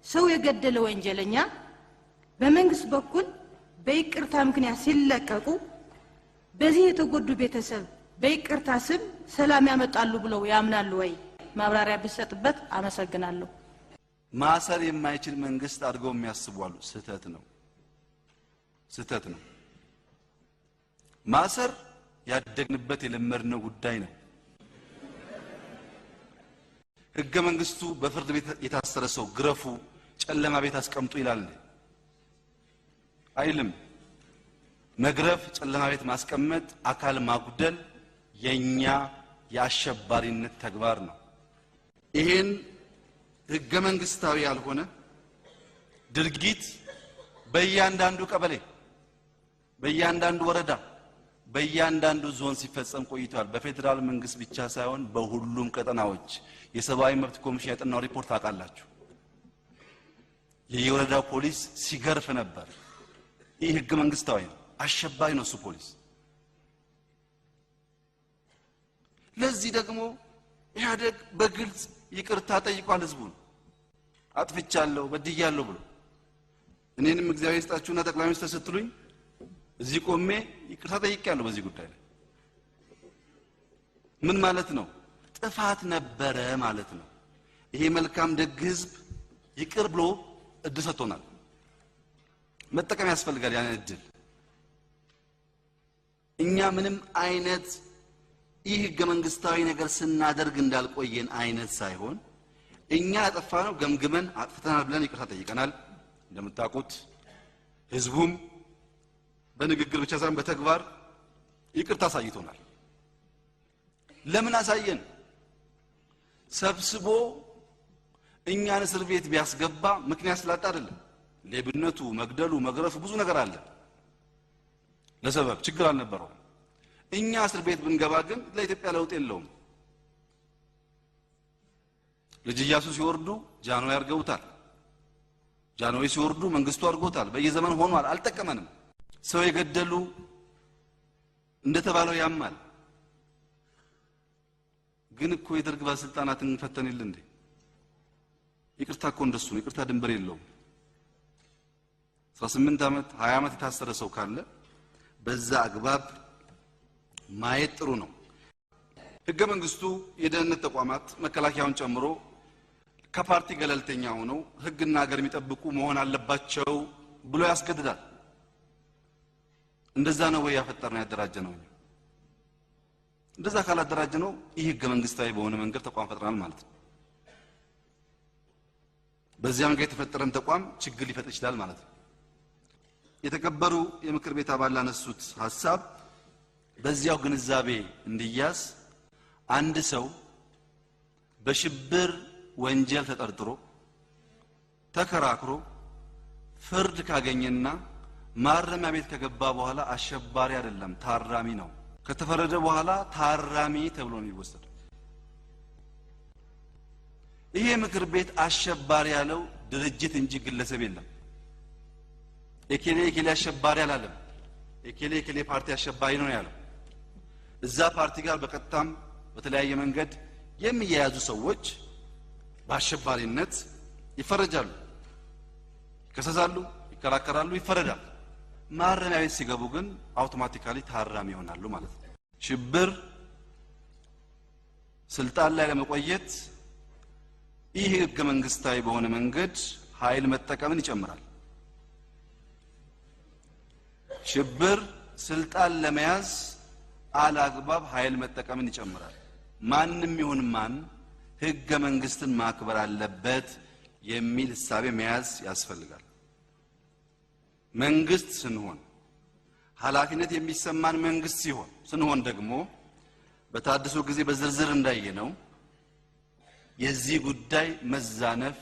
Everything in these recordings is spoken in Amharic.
ሰው የገደለ ወንጀለኛ በመንግስት በኩል በይቅርታ ምክንያት ሲለቀቁ በዚህ የተጎዱ ቤተሰብ በይቅርታ ስም ሰላም ያመጣሉ ብለው ያምናሉ ወይ? ማብራሪያ ቢሰጥበት አመሰግናለሁ። ማሰር የማይችል መንግስት አድርገው የሚያስቡ አሉ። ስህተት ነው። ማሰር ያደግንበት የለመድነው ጉዳይ ነው። ህገ መንግስቱ በፍርድ ቤት የታሰረ ሰው ግረፉ፣ ጨለማ ቤት አስቀምጡ ይላል አይልም። መግረፍ፣ ጨለማ ቤት ማስቀመጥ፣ አካል ማጉደል የኛ የአሸባሪነት ተግባር ነው። ይሄን ህገ መንግስታዊ ያልሆነ ድርጊት በእያንዳንዱ ቀበሌ፣ በእያንዳንዱ ወረዳ፣ በእያንዳንዱ ዞን ሲፈጸም ቆይቷል። በፌደራል መንግስት ብቻ ሳይሆን በሁሉም ቀጠናዎች የሰብአዊ መብት ኮሚሽን ያጠናው ሪፖርት አቃላችሁ የየወረዳው ፖሊስ ሲገርፍ ነበር። ይህ ህገ መንግስታዊ ነው። አሸባሪ ነው እሱ ፖሊስ። ለዚህ ደግሞ ኢህአዴግ በግልጽ ይቅርታ ጠይቋል። ህዝቡን አጥፍቻለሁ በድያለሁ ብሎ እኔንም እግዚአብሔር ይስጣችሁና ጠቅላይ ሚኒስትር ስትሉኝ እዚህ ቆሜ ይቅርታ ጠይቄያለሁ በዚህ ጉዳይ ላይ። ምን ማለት ነው? ጥፋት ነበረ ማለት ነው። ይሄ መልካም ደግ ህዝብ ይቅር ብሎ እድል ሰጥቶናል። መጠቀም ያስፈልጋል ያን እድል። እኛ ምንም አይነት ይህ ህገ መንግስታዊ ነገር ስናደርግ እንዳልቆየን አይነት ሳይሆን እኛ ያጠፋነው ገምግመን አጥፍተናል ብለን ይቅርታ ጠይቀናል። እንደምታውቁት ህዝቡም በንግግር ብቻ ሳይሆን በተግባር ይቅርታ አሳይቶናል። ለምን አሳየን? ሰብስቦ እኛን እስር ቤት ቢያስገባ ምክንያት ስላጣ አይደለም። ሌብነቱ፣ መግደሉ፣ መግረፉ ብዙ ነገር አለ። ለሰበብ ችግር አልነበረውም። እኛ እስር ቤት ብንገባ ግን ለኢትዮጵያ ለውጥ የለውም። ልጅ ኢያሱ ሲወርዱ ጃንሆይ አድርገውታል። ጃንሆይ ሲወርዱ መንግስቱ አድርጎታል። በየዘመን ሆኗል። አልጠቀመንም። ሰው የገደሉ እንደተባለው ያማል። ግን እኮ የደርግ ባለስልጣናትን እንፈተን የለ እንዴ? ይቅርታ እኮ እንደሱ ነው። ይቅርታ ድንበር የለውም። 18 ዓመት 20 ዓመት የታሰረ ሰው ካለ በዛ አግባብ ማየት ጥሩ ነው። ህገ መንግስቱ የደህንነት ተቋማት መከላከያውን ጨምሮ ከፓርቲ ገለልተኛ ሆነው ህግና ሀገር የሚጠብቁ መሆን አለባቸው ብሎ ያስገድዳል። እንደዛ ነው ወይ ያፈጠርነው ያደራጀነው? እንደዛ ካላደራጀነው ይህ ህገ መንግስታዊ በሆነ መንገድ ተቋም ፈጥረናል ማለት ነው። በዚያ መንገድ የተፈጠረን ተቋም ችግር ሊፈጥር ይችላል ማለት ነው። የተከበሩ የምክር ቤት አባላት ያነሱት ሐሳብ በዚያው ግንዛቤ እንዲያዝ አንድ ሰው በሽብር ወንጀል ተጠርጥሮ ተከራክሮ ፍርድ ካገኘና ማረሚያ ቤት ከገባ በኋላ አሸባሪ አይደለም፣ ታራሚ ነው። ከተፈረደ በኋላ ታራሚ ተብሎ ነው የሚወሰደው። ይሄ ምክር ቤት አሸባሪ ያለው ድርጅት እንጂ ግለሰብ የለም። ኤኬሌ አሸባሪ አላለም። ኤኬሌ ፓርቲ አሸባሪ ነው ያለው። እዛ ፓርቲ ጋር በቀጥታም በተለያየ መንገድ የሚያያዙ ሰዎች በአሸባሪነት ይፈረጃሉ፣ ይከሰሳሉ፣ ይከራከራሉ፣ ይፈረዳል። ማረሚያ ቤት ሲገቡ ግን አውቶማቲካሊ ታራሚ ይሆናሉ ማለት ነው። ሽብር ስልጣን ላይ ለመቆየት ይህ ህገ መንግስታዊ በሆነ መንገድ ኃይል መጠቀምን ይጨምራል። ሽብር ስልጣን ለመያዝ አላግባብ ኃይል መጠቀምን ይጨምራል። ማንም ይሁን ማን ህገ መንግስትን ማክበር አለበት የሚል ሐሳብ መያዝ ያስፈልጋል። መንግስት ስንሆን ኃላፊነት የሚሰማን መንግስት ስንሆን ደግሞ በታድሶ ጊዜ በዝርዝር እንዳየነው የዚህ ጉዳይ መዛነፍ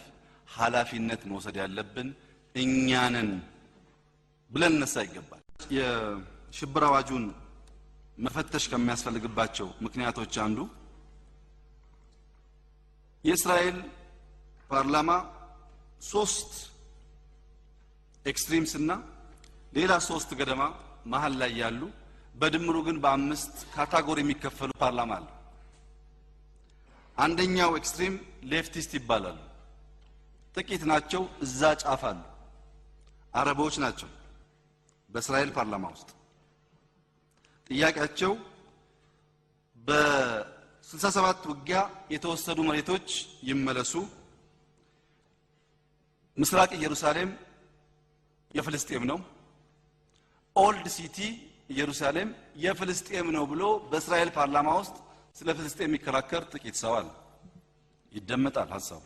ኃላፊነት መውሰድ ያለብን እኛንን ብለን ነሳ ይገባል። የሽብር አዋጁን መፈተሽ ከሚያስፈልግባቸው ምክንያቶች አንዱ የእስራኤል ፓርላማ 3 ኤክስትሪምስ እና ሌላ 3 ገደማ መሃል ላይ ያሉ በድምሩ ግን በ5 ካታጎሪ የሚከፈሉ ፓርላማ አለ። አንደኛው ኤክስትሪም ሌፍቲስት ይባላል። ጥቂት ናቸው። እዛ ጫፍ አሉ። አረቦች ናቸው። በእስራኤል ፓርላማ ውስጥ ጥያቄያቸው በ67 ውጊያ የተወሰዱ መሬቶች ይመለሱ፣ ምስራቅ ኢየሩሳሌም የፍልስጤም ነው፣ ኦልድ ሲቲ ኢየሩሳሌም የፍልስጤም ነው ብሎ በእስራኤል ፓርላማ ውስጥ ስለ ፍልስጤም የሚከራከር ጥቂት ሰው አለ። ይደመጣል ሐሳቡ።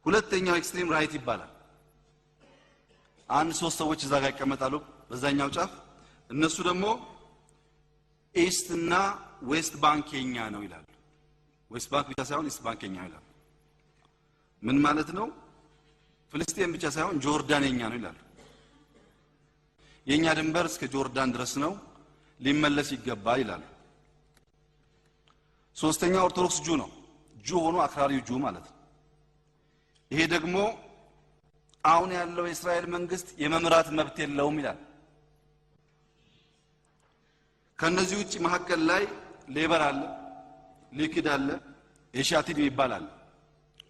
ሁለተኛው ኤክስትሪም ራይት ይባላል። አንድ ሶስት ሰዎች እዛ ጋር ይቀመጣሉ በዛኛው ጫፍ። እነሱ ደግሞ ኢስት እና ዌስት ባንክ የኛ ነው ይላሉ። ዌስት ባንክ ብቻ ሳይሆን ኢስት ባንክ የኛ ይላሉ። ምን ማለት ነው? ፍልስጤም ብቻ ሳይሆን ጆርዳን የኛ ነው ይላሉ። የኛ ድንበር እስከ ጆርዳን ድረስ ነው፣ ሊመለስ ይገባል ይላሉ። ሶስተኛው ኦርቶዶክስ ጁ ነው። ጁ ሆኖ አክራሪው ጁ ማለት ነው። ይሄ ደግሞ አሁን ያለው የእስራኤል መንግስት የመምራት መብት የለውም ይላል። ከነዚህ ውጪ መሀከል ላይ ሌበር አለ፣ ሊክድ አለ፣ የሻቲድ ይባላል።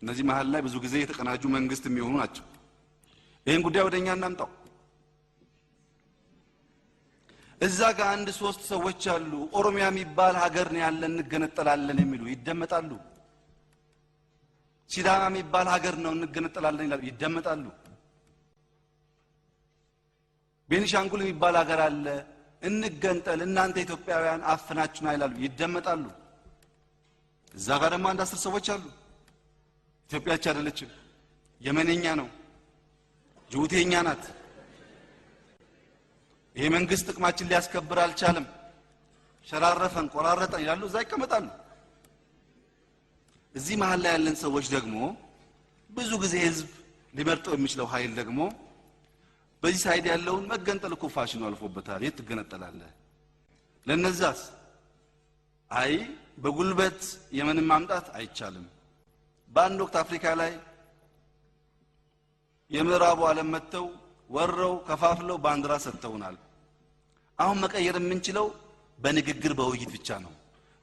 እነዚህ መሀል ላይ ብዙ ጊዜ የተቀናጁ መንግስት የሚሆኑ ናቸው። ይህን ጉዳይ ወደኛ እናምጣው። እዛ ጋር አንድ ሶስት ሰዎች አሉ፣ ኦሮሚያ የሚባል ሀገር ነው ያለን እንገነጠላለን የሚሉ ይደመጣሉ። ሲዳማ የሚባል ሀገር ነው እንገነጠላለን ይላሉ፣ ይደመጣሉ። ቤኒሻንጉል የሚባል ሀገር አለ እንገንጠል እናንተ ኢትዮጵያውያን አፍናችሁና ይላሉ፣ ይደመጣሉ። እዛ ጋር ደግሞ አንድ 10 ሰዎች አሉ። ኢትዮጵያች አይደለችም፣ የመንኛ ነው፣ ጅቡቲኛ ናት። ይሄ መንግስት ጥቅማችን ሊያስከብር አልቻለም፣ ሸራረፈን፣ ቆራረጠን ይላሉ፣ እዛ ይቀመጣሉ። እዚህ መሃል ላይ ያለን ሰዎች ደግሞ ብዙ ጊዜ ህዝብ ሊመርጠው የሚችለው ኃይል ደግሞ በዚህ ሳይድ ያለውን መገንጠል እኮ ፋሽኑ አልፎበታል፣ የት ትገነጠላለህ? ለነዛስ አይ በጉልበት የመንን ማምጣት አይቻልም። በአንድ ወቅት አፍሪካ ላይ የምዕራቡ ዓለም መጥተው ወረው ከፋፍለው ባንዲራ ሰጥተውናል። አሁን መቀየር የምንችለው በንግግር በውይይት ብቻ ነው፣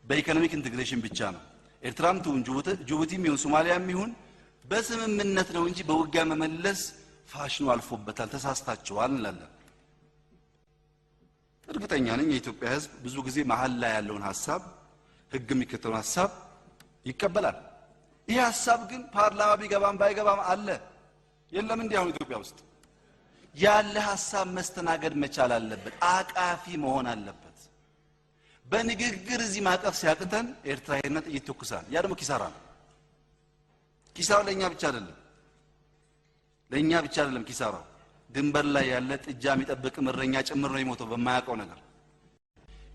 በኢኮኖሚክ ኢንቴግሬሽን ብቻ ነው። ኤርትራም ትሁን ጅቡቲም ይሁን ሶማሊያም ይሁን በስምምነት ነው እንጂ በውጊያ መመለስ ፋሽኑ አልፎበታል፣ ተሳስታችኋል እንላለን። እርግጠኛ ነኝ የኢትዮጵያ ህዝብ ብዙ ጊዜ መሀል ላይ ያለውን ሐሳብ ህግ የሚከተለውን ሐሳብ ይቀበላል። ይህ ሐሳብ ግን ፓርላማ ቢገባም ባይገባም አለ። የለም እንዲህ አሁን ኢትዮጵያ ውስጥ ያለ ሐሳብ መስተናገድ መቻል አለበት፣ አቃፊ መሆን አለበት። በንግግር እዚህ ማቀፍ ሲያቅተን ኤርትራዊነት ይተኩሳል። ያ ደግሞ ኪሳራ ነው። ኪሳራው ለኛ ብቻ አይደለም፣ ለኛ ብቻ አይደለም ኪሳራው። ድንበር ላይ ያለ ጥጃ የሚጠብቅ እረኛ ጭምር ነው የሞተው በማያውቀው ነገር።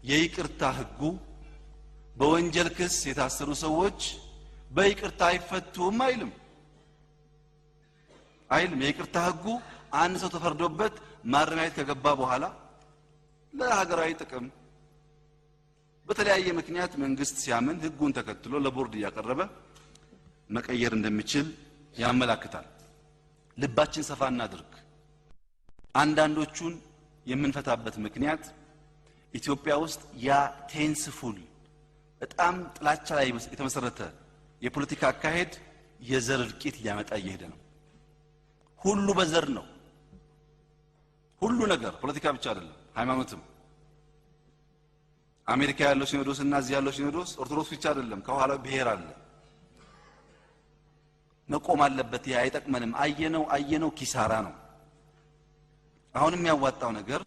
የይቅርታ ህጉ በወንጀል ክስ የታሰሩ ሰዎች በይቅርታ አይፈቱም አይልም። የይቅርታ ህጉ አንድ ሰው ተፈርዶበት ማረሚያ ቤት ከገባ በኋላ ለሀገራዊ ጥቅም በተለያየ ምክንያት መንግስት ሲያምን ህጉን ተከትሎ ለቦርድ እያቀረበ መቀየር እንደሚችል ያመላክታል። ልባችን ሰፋ እናድርግ። አንዳንዶቹን የምንፈታበት ምክንያት ኢትዮጵያ ውስጥ ያ ቴንስፉል በጣም ጥላቻ ላይ የተመሰረተ የፖለቲካ አካሄድ የዘር እልቂት እያመጣ እየሄደ ነው። ሁሉ በዘር ነው። ሁሉ ነገር ፖለቲካ ብቻ አይደለም፣ ሃይማኖትም። አሜሪካ ያለው ሲኖዶስ እና እዚህ ያለው ሲኖዶስ ኦርቶዶክስ ብቻ አይደለም፣ ከኋላ ብሔር አለ። መቆም አለበት። ያ አይጠቅመንም። አየነው ኪሳራ ነው። አሁንም ያዋጣው ነገር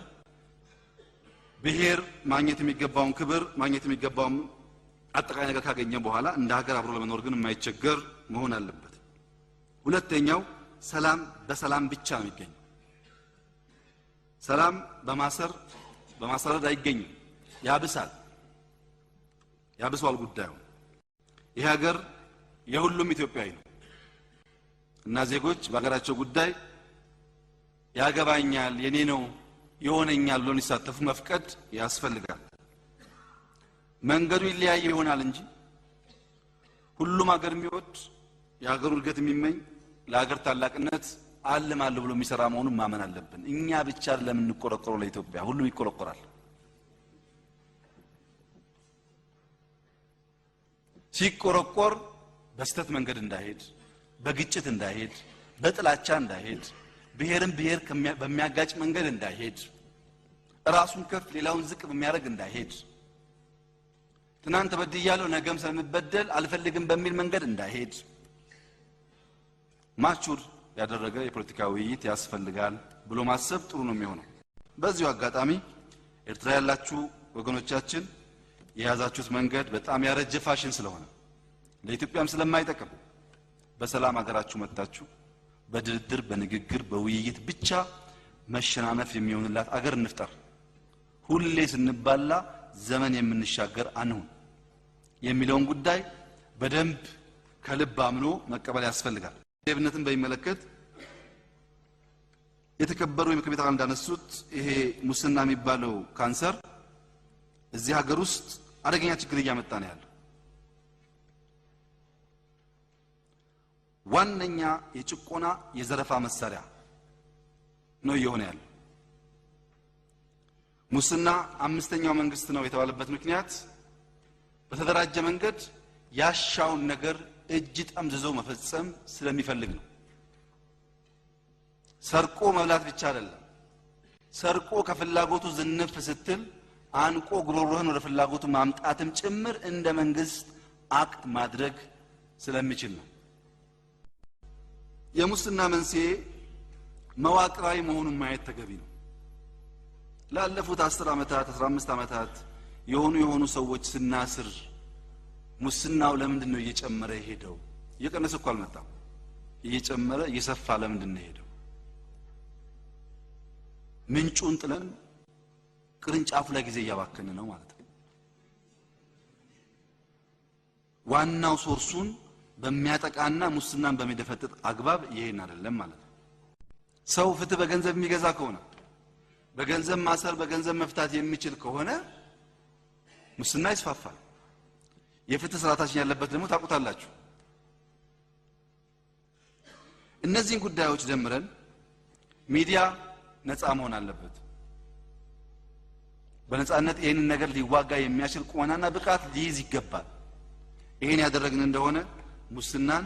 ብሔር ማግኘት የሚገባውን ክብር ማግኘት የሚገባውን አጠቃላይ ነገር ካገኘ በኋላ እንደ ሀገር አብሮ ለመኖር ግን የማይቸገር መሆን አለበት። ሁለተኛው ሰላም በሰላም ብቻ ነው የሚገኘው። ሰላም በማሰረድ አይገኝም። ያብሳል ጉዳዩ። ይህ ሀገር የሁሉም ኢትዮጵያዊ ነው እና ዜጎች በሀገራቸው ጉዳይ ያገባኛል፣ የኔ ነው፣ ይሆነኛል ብሎ ሊሳተፉ መፍቀድ ያስፈልጋል። መንገዱ ይለያይ ይሆናል እንጂ ሁሉም ሀገር የሚወድ የሀገሩን እድገት የሚመኝ ለሀገር ታላቅነት አለማለሁ ብሎ የሚሰራ መሆኑን ማመን አለብን። እኛ ብቻ ለምን እንቆረቆረው? ለኢትዮጵያ ሁሉም ይቆረቆራል። ሲቆረቆር በስተት መንገድ እንዳይሄድ በግጭት እንዳይሄድ፣ በጥላቻ እንዳይሄድ፣ ብሔርን ብሔር በሚያጋጭ መንገድ እንዳይሄድ፣ ራሱን ከፍ ሌላውን ዝቅ በሚያደርግ እንዳይሄድ፣ ትናንት ተበድያለሁ ነገም ስለምበደል አልፈልግም በሚል መንገድ እንዳይሄድ ማቹር ያደረገ የፖለቲካ ውይይት ያስፈልጋል ብሎ ማሰብ ጥሩ ነው የሚሆነው። በዚሁ አጋጣሚ ኤርትራ ያላችሁ ወገኖቻችን የያዛችሁት መንገድ በጣም ያረጀ ፋሽን ስለሆነ ለኢትዮጵያም ስለማይጠቅም በሰላም ሀገራችሁ መጣችሁ በድርድር በንግግር በውይይት ብቻ መሸናነፍ የሚሆንላት አገር እንፍጠር። ሁሌ ስንባላ ዘመን የምንሻገር አንሁን የሚለውን ጉዳይ በደንብ ከልብ አምኖ መቀበል ያስፈልጋል። ሌብነትን በሚመለከት የተከበሩ የምክር ቤት አባላት እንዳነሱት ይሄ ሙስና የሚባለው ካንሰር እዚህ ሀገር ውስጥ አደገኛ ችግር እያመጣ ነው ያለው። ዋነኛ የጭቆና የዘረፋ መሳሪያ ነው እየሆነ ያለው። ሙስና አምስተኛው መንግስት ነው የተባለበት ምክንያት በተደራጀ መንገድ ያሻውን ነገር እጅ ጠምዝዞ መፈጸም ስለሚፈልግ ነው። ሰርቆ መብላት ብቻ አይደለም። ሰርቆ ከፍላጎቱ ዝንፍ ስትል አንቆ ጉሮሮህን ወደ ፍላጎቱ ማምጣትም ጭምር እንደ መንግስት አክት ማድረግ ስለሚችል ነው። የሙስና መንስኤ መዋቅራዊ መሆኑን ማየት ተገቢ ነው። ላለፉት 10 ዓመታት 15 ዓመታት የሆኑ ሰዎች ስናስር ሙስናው ለምንድን ነው እየጨመረ የሄደው? እየቀነሰ እኮ አልመጣም። እየጨመረ እየሰፋ ለምንድን ነው የሄደው? ምንጩን ጥለን ቅርንጫፉ ላይ ጊዜ እያባከነ ነው ማለት ነው። ዋናው ሶርሱን በሚያጠቃና ሙስናን በሚደፈጥጥ አግባብ ይሄን አይደለም ማለት ነው። ሰው ፍትህ በገንዘብ የሚገዛ ከሆነ በገንዘብ ማሰር በገንዘብ መፍታት የሚችል ከሆነ ሙስና ይስፋፋል። የፍትህ ስርዓታችን ያለበት ደግሞ ታውቁታላችሁ። እነዚህን ጉዳዮች ደምረን ሚዲያ ነፃ መሆን አለበት። በነፃነት ይሄንን ነገር ሊዋጋ የሚያችል ቁመናና ብቃት ሊይዝ ይገባል። ይሄን ያደረግን እንደሆነ ሙስናን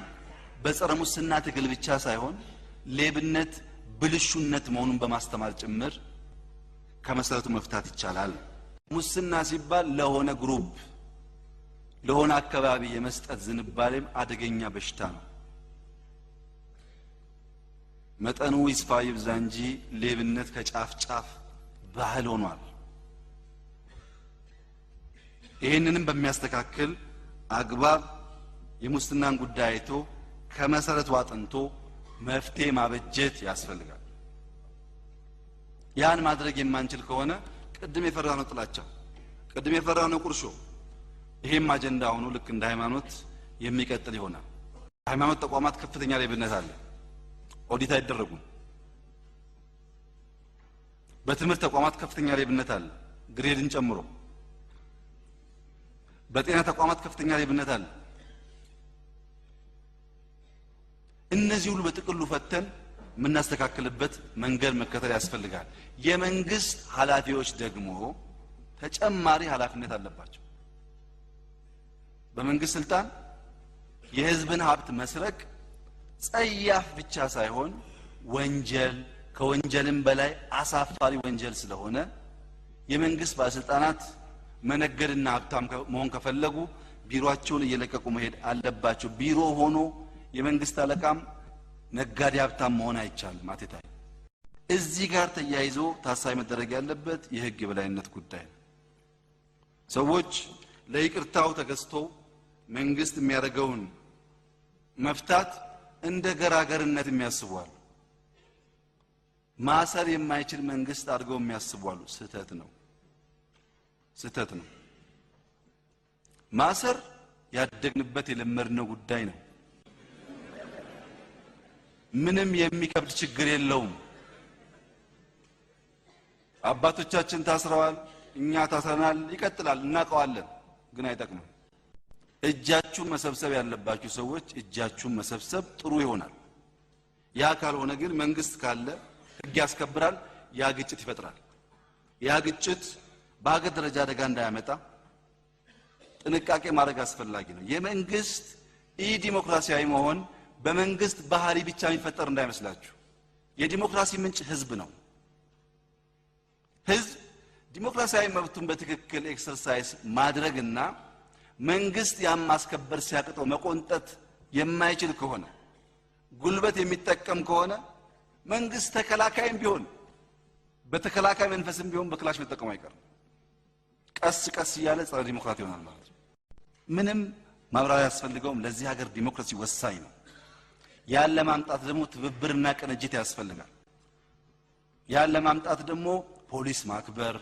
በጸረ ሙስና ትግል ብቻ ሳይሆን ሌብነት ብልሹነት መሆኑን በማስተማር ጭምር ከመሰረቱ መፍታት ይቻላል። ሙስና ሲባል ለሆነ ግሩፕ ለሆነ አካባቢ የመስጠት ዝንባሌም አደገኛ በሽታ ነው። መጠኑ ይስፋ ይብዛ እንጂ ሌብነት ከጫፍ ጫፍ ባህል ሆኗል። ይህንንም በሚያስተካክል አግባብ የሙስናን ጉዳይ አይቶ ከመሰረቱ አጥንቶ መፍትሄ ማበጀት ያስፈልጋል። ያን ማድረግ የማንችል ከሆነ ቅድም የፈራነው ጥላቻ፣ ቅድም የፈራነው ቁርሾ ይሄም አጀንዳ ሆኖ ልክ እንደ ሃይማኖት የሚቀጥል ይሆናል። ሃይማኖት ተቋማት ከፍተኛ ሌብነት አለ፣ ኦዲት አይደረጉም። በትምህርት ተቋማት ከፍተኛ ሌብነት አለ፣ ግሬድን ጨምሮ። በጤና ተቋማት ከፍተኛ ሌብነት አለ። እነዚህ ሁሉ በጥቅሉ ፈተን የምናስተካክልበት መንገድ መከተል ያስፈልጋል። የመንግስት ኃላፊዎች ደግሞ ተጨማሪ ኃላፊነት አለባቸው። በመንግስት ስልጣን የህዝብን ሀብት መስረቅ ጸያፍ ብቻ ሳይሆን ወንጀል፣ ከወንጀልም በላይ አሳፋሪ ወንጀል ስለሆነ የመንግስት ባለስልጣናት መነገድና ሀብታም መሆን ከፈለጉ ቢሮአቸውን እየለቀቁ መሄድ አለባቸው። ቢሮ ሆኖ የመንግስት አለቃም ነጋዴ ሀብታም መሆን አይቻልም። አትታይ። እዚህ ጋር ተያይዞ ታሳቢ መደረግ ያለበት የህግ የበላይነት ጉዳይ ነው። ሰዎች ለይቅርታው ተገዝተው መንግስት የሚያደርገውን መፍታት እንደ ገራገርነት የሚያስቧሉ። ማሰር የማይችል መንግስት አድርገው የሚያስቧሉ። ስህተት ነው፣ ስህተት ነው። ማሰር ያደግንበት የለመድነው ጉዳይ ነው። ምንም የሚከብድ ችግር የለውም። አባቶቻችን ታስረዋል፣ እኛ ታስረናል፣ ይቀጥላል፣ እናውቀዋለን። ግን አይጠቅምም። እጃችሁን መሰብሰብ ያለባችሁ ሰዎች እጃችሁን መሰብሰብ ጥሩ ይሆናል። ያ ካልሆነ ግን መንግስት ካለ ህግ ያስከብራል፣ ያ ግጭት ይፈጥራል። ያ ግጭት በሀገር ደረጃ አደጋ እንዳያመጣ ጥንቃቄ ማድረግ አስፈላጊ ነው። የመንግስት ኢ ዲሞክራሲያዊ መሆን በመንግስት ባህሪ ብቻ የሚፈጠር እንዳይመስላችሁ። የዲሞክራሲ ምንጭ ህዝብ ነው። ህዝብ ዲሞክራሲያዊ መብቱን በትክክል ኤክሰርሳይዝ ማድረግና መንግስት ያን ማስከበር ሲያቅተው መቆንጠጥ የማይችል ከሆነ ጉልበት የሚጠቀም ከሆነ መንግስት ተከላካይም ቢሆን በተከላካይ መንፈስም ቢሆን በክላሽ መጠቀም አይቀርም። ቀስ ቀስ እያለ ጸረ ዲሞክራሲ ይሆናል ማለት ነው። ምንም ማብራሪያ ያስፈልገውም። ለዚህ ሀገር ዲሞክራሲ ወሳኝ ነው። ያን ለማምጣት ደግሞ ትብብርና ቅንጅት ያስፈልጋል። ያን ለማምጣት ደግሞ ፖሊስ ማክበር፣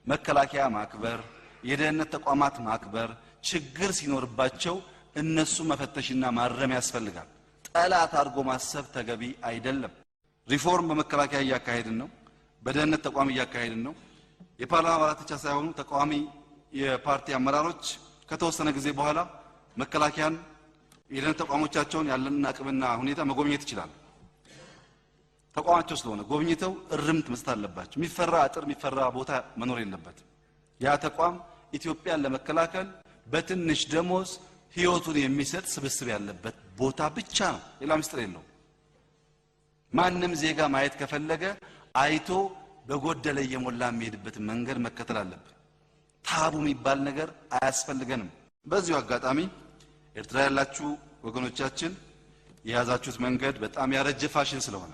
መከላከያ ማክበር፣ የደህንነት ተቋማት ማክበር፣ ችግር ሲኖርባቸው እነሱ መፈተሽና ማረም ያስፈልጋል። ጠላት አድርጎ ማሰብ ተገቢ አይደለም። ሪፎርም በመከላከያ እያካሄድን ነው። በደህንነት ተቋም እያካሄድን ነው። የፓርላማ አባላት ብቻ ሳይሆኑ ተቃዋሚ የፓርቲ አመራሮች ከተወሰነ ጊዜ በኋላ መከላከያን የደህንነት ተቋሞቻቸውን ያለንን አቅምና ሁኔታ መጎብኘት ይችላል። ተቋማቸው ስለሆነ ጎብኝተው እርምት መስጠት አለባቸው። የሚፈራ አጥር የሚፈራ ቦታ መኖር የለበትም። ያ ተቋም ኢትዮጵያን ለመከላከል በትንሽ ደሞዝ ህይወቱን የሚሰጥ ስብስብ ያለበት ቦታ ብቻ ነው። ሌላ ምስጢር የለውም። ማንም ዜጋ ማየት ከፈለገ አይቶ በጎደለ እየሞላ የሚሄድበት መንገድ መከተል አለብን። ታቡ የሚባል ነገር አያስፈልገንም። በዚሁ አጋጣሚ ኤርትራ ያላችሁ ወገኖቻችን የያዛችሁት መንገድ በጣም ያረጀ ፋሽን ስለሆነ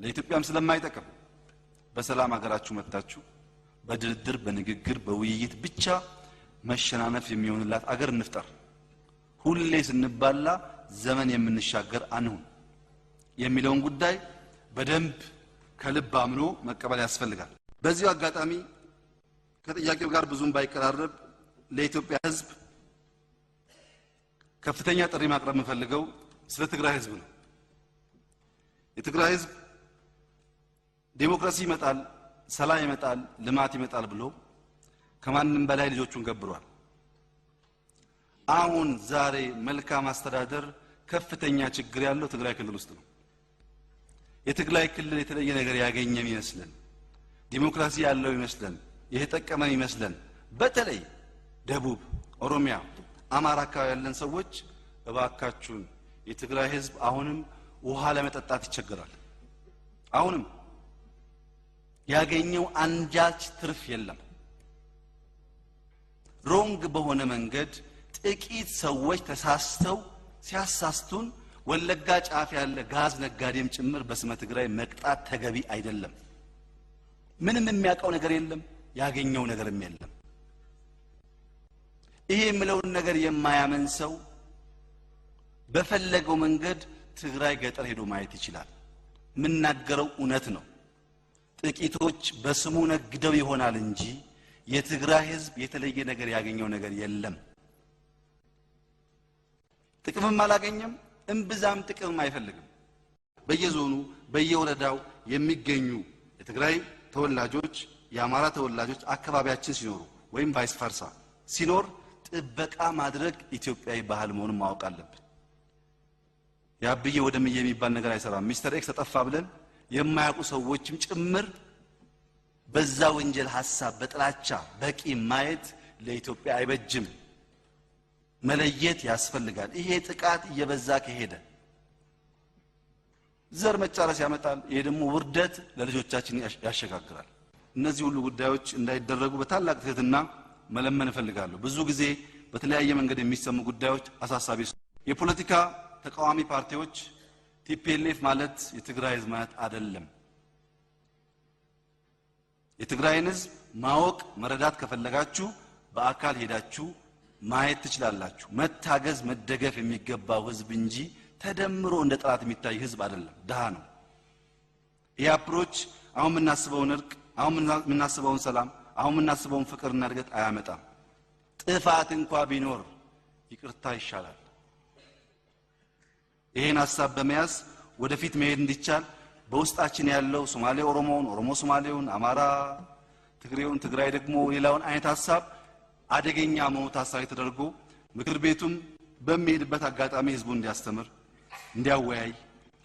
ለኢትዮጵያም ስለማይጠቅም በሰላም ሀገራችሁ መጣችሁ በድርድር በንግግር በውይይት ብቻ መሸናነፍ የሚሆንላት አገር እንፍጠር። ሁሌ ስንባላ ዘመን የምንሻገር አንሁን የሚለውን ጉዳይ በደንብ ከልብ አምኖ መቀበል ያስፈልጋል። በዚሁ አጋጣሚ ከጥያቄው ጋር ብዙም ባይቀራረብ ለኢትዮጵያ ህዝብ ከፍተኛ ጥሪ ማቅረብ የምፈልገው ስለ ትግራይ ህዝብ ነው። የትግራይ ህዝብ ዲሞክራሲ ይመጣል፣ ሰላም ይመጣል፣ ልማት ይመጣል ብሎ ከማንም በላይ ልጆቹን ገብሯል። አሁን ዛሬ መልካም አስተዳደር ከፍተኛ ችግር ያለው ትግራይ ክልል ውስጥ ነው። የትግራይ ክልል የተለየ ነገር ያገኘም ይመስለን፣ ዲሞክራሲ ያለው ይመስለን፣ የተጠቀመን ይመስለን። በተለይ ደቡብ፣ ኦሮሚያ፣ አማራ አካባቢ ያለን ሰዎች እባካችሁን የትግራይ ህዝብ አሁንም ውሃ ለመጠጣት ይቸገራል። አሁንም ያገኘው አንጃች ትርፍ የለም። ሮንግ በሆነ መንገድ ጥቂት ሰዎች ተሳስተው ሲያሳስቱን ወለጋ ጫፍ ያለ ጋዝ ነጋዴም ጭምር በስመ ትግራይ መቅጣት ተገቢ አይደለም። ምንም የሚያውቀው ነገር የለም፣ ያገኘው ነገርም የለም። ይሄ የምለውን ነገር የማያመን ሰው በፈለገው መንገድ ትግራይ ገጠር ሄዶ ማየት ይችላል። ምናገረው እውነት ነው። ጥቂቶች በስሙ ነግደው ይሆናል እንጂ የትግራይ ህዝብ የተለየ ነገር ያገኘው ነገር የለም። ጥቅምም አላገኘም፣ እምብዛም ጥቅምም አይፈልግም። በየዞኑ በየወረዳው የሚገኙ የትግራይ ተወላጆች የአማራ ተወላጆች አካባቢያችን ሲኖሩ ወይም ቫይስ ቨርሳ ሲኖር ጥበቃ ማድረግ ኢትዮጵያዊ ባህል መሆኑን ማወቅ አለብን። ያብዬ ወደምዬ የሚባል ነገር አይሰራም። ሚስተር ኤክስ ተጠፋ ብለን የማያውቁ ሰዎችም ጭምር በዛ ወንጀል ሐሳብ በጥላቻ በቂ ማየት ለኢትዮጵያ አይበጅም። መለየት ያስፈልጋል። ይሄ ጥቃት እየበዛ ከሄደ ዘር መጫረስ ያመጣል። ይሄ ደግሞ ውርደት ለልጆቻችን ያሸጋግራል። እነዚህ ሁሉ ጉዳዮች እንዳይደረጉ በታላቅ ትህትና መለመን እፈልጋለሁ። ብዙ ጊዜ በተለያየ መንገድ የሚሰሙ ጉዳዮች አሳሳቢ የፖለቲካ ተቃዋሚ ፓርቲዎች ቲፒኤልኤፍ ማለት የትግራይ ህዝብ ማለት አይደለም። የትግራይን ህዝብ ማወቅ መረዳት ከፈለጋችሁ በአካል ሄዳችሁ ማየት ትችላላችሁ። መታገዝ መደገፍ የሚገባው ህዝብ እንጂ ተደምሮ እንደ ጠላት የሚታይ ህዝብ አይደለም። ደሃ ነው። ይህ አፕሮች አሁን የምናስበውን እርቅ፣ አሁን የምናስበውን ሰላም፣ አሁን የምናስበውን ፍቅርና እድገት አያመጣም። ጥፋት እንኳ ቢኖር ይቅርታ ይሻላል። ይሄን ሐሳብ በመያዝ ወደፊት መሄድ እንዲቻል በውስጣችን ያለው ሶማሌ ኦሮሞውን፣ ኦሮሞ ሶማሌውን፣ አማራ ትግሬውን፣ ትግራይ ደግሞ ሌላውን አይነት ሐሳብ አደገኛ መሆኑ ታሳቢ ተደርጎ ምክር ቤቱም በሚሄድበት አጋጣሚ ህዝቡን እንዲያስተምር እንዲያወያይ፣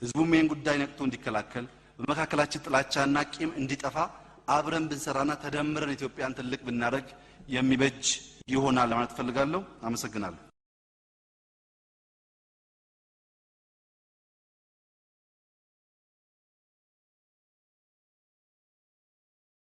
ህዝቡም ይሄን ጉዳይ ነቅቶ እንዲከላከል፣ በመካከላችን ጥላቻና ቂም እንዲጠፋ አብረን ብንሰራና ተደምረን ኢትዮጵያን ትልቅ ብናደርግ የሚበጅ ይሆናል ለማለት ፈልጋለሁ። አመሰግናለሁ።